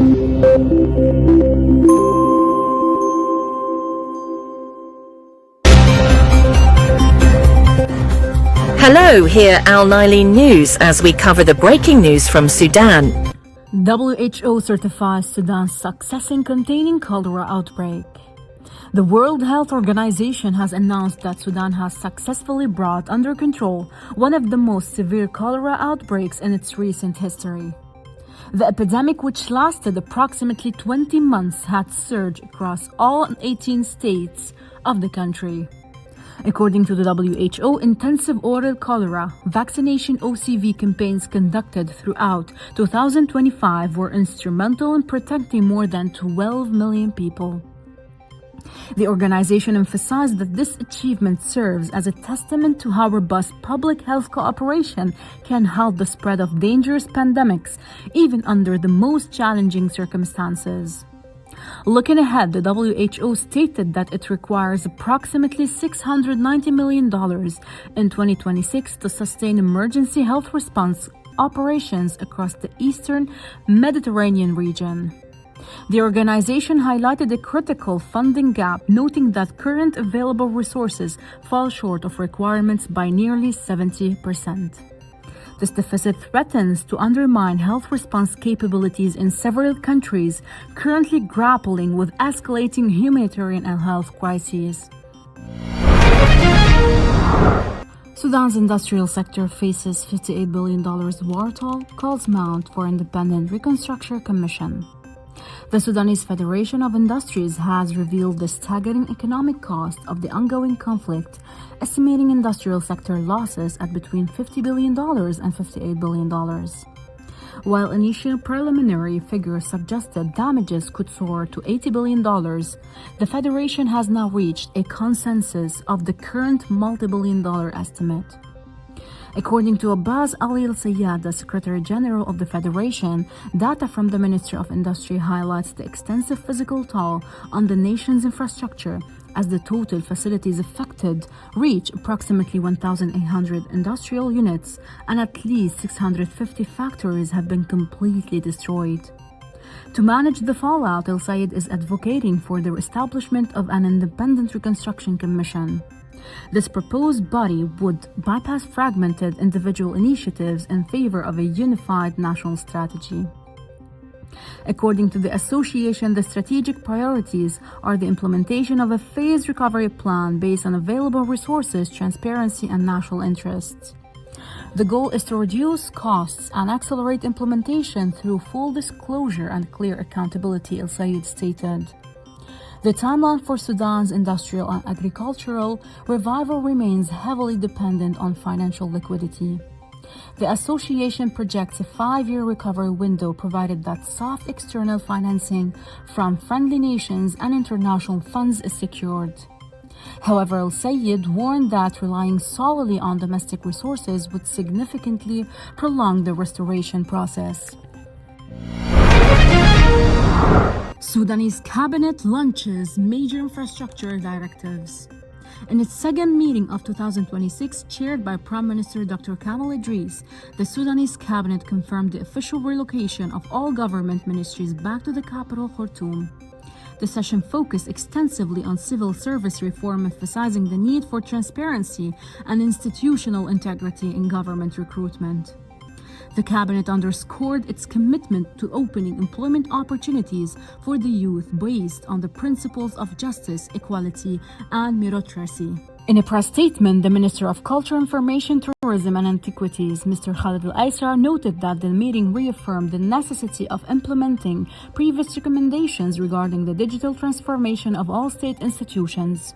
Hello, here Al Nilein News as we cover the breaking news from Sudan. WHO certifies Sudan's success in containing cholera outbreak. The World Health Organization has announced that Sudan has successfully brought under control one of the most severe cholera outbreaks in its recent history. The epidemic, which lasted approximately 20 months, had surged across all 18 states of the country. According to the WHO, intensive oral cholera vaccination OCV campaigns conducted throughout 2025 were instrumental in protecting more than 12 million people. The organization emphasized that this achievement serves as a testament to how robust public health cooperation can halt the spread of dangerous pandemics, even under the most challenging circumstances. Looking ahead, the WHO stated that it requires approximately $690 million in 2026 to sustain emergency health response operations across the eastern Mediterranean region. The organization highlighted a critical funding gap, noting that current available resources fall short of requirements by nearly 70%. This deficit threatens to undermine health response capabilities in several countries currently grappling with escalating humanitarian and health crises. Sudan's industrial sector faces $58 billion war toll, calls Mount for Independent Reconstruction Commission. The Sudanese Federation of Industries has revealed the staggering economic cost of the ongoing conflict, estimating industrial sector losses at between $50 billion and $58 billion. While initial preliminary figures suggested damages could soar to $80 billion, the Federation has now reached a consensus of the current multi-billion-dollar estimate. According to Abbas Ali al-Sayyad, the Secretary General of the Federation, data from the Ministry of Industry highlights the extensive physical toll on the nation's infrastructure, as the total facilities affected reach approximately 1,800 industrial units and at least 650 factories have been completely destroyed. To manage the fallout, al-Sayyad is advocating for the establishment of an independent reconstruction commission. This proposed body would bypass fragmented individual initiatives in favor of a unified national strategy. According to the association, the strategic priorities are the implementation of a phased recovery plan based on available resources, transparency, and national interests. The goal is to reduce costs and accelerate implementation through full disclosure and clear accountability, al-Sayyad stated. The timeline for Sudan's industrial and agricultural revival remains heavily dependent on financial liquidity. The association projects a 5-year recovery window provided that soft external financing from friendly nations and international funds is secured. However, al-Sayyad warned that relying solely on domestic resources would significantly prolong the restoration process. Sudanese cabinet launches major infrastructure directives. In its second meeting of 2026, chaired by Prime Minister Dr. Kamal Idris, the Sudanese cabinet confirmed the official relocation of all government ministries back to the capital, Khartoum. The session focused extensively on civil service reform, emphasizing the need for transparency and institutional integrity in government recruitment. The cabinet underscored its commitment to opening employment opportunities for the youth based on the principles of justice, equality, and meritocracy. In a press statement, the Minister of Culture, Information, Tourism and Antiquities, Mr. Khalid Al-Aysar, noted that the meeting reaffirmed the necessity of implementing previous recommendations regarding the digital transformation of all state institutions.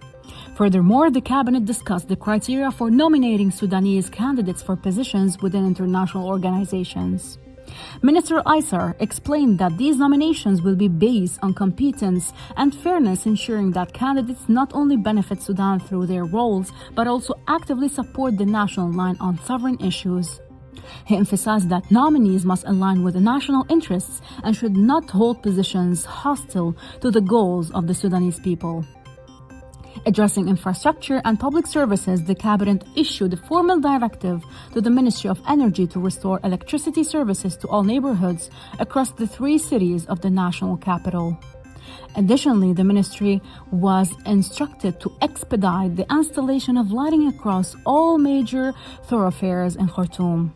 Furthermore, the cabinet discussed the criteria for nominating Sudanese candidates for positions within international organizations. Minister Aysar explained that these nominations will be based on competence and fairness, ensuring that candidates not only benefit Sudan through their roles, but also actively support the national line on sovereign issues. He emphasized that nominees must align with the national interests and should not hold positions hostile to the goals of the Sudanese people. Addressing infrastructure and public services, the cabinet issued a formal directive to the Ministry of Energy to restore electricity services to all neighborhoods across the 3 cities of the national capital. Additionally, the ministry was instructed to expedite the installation of lighting across all major thoroughfares in Khartoum.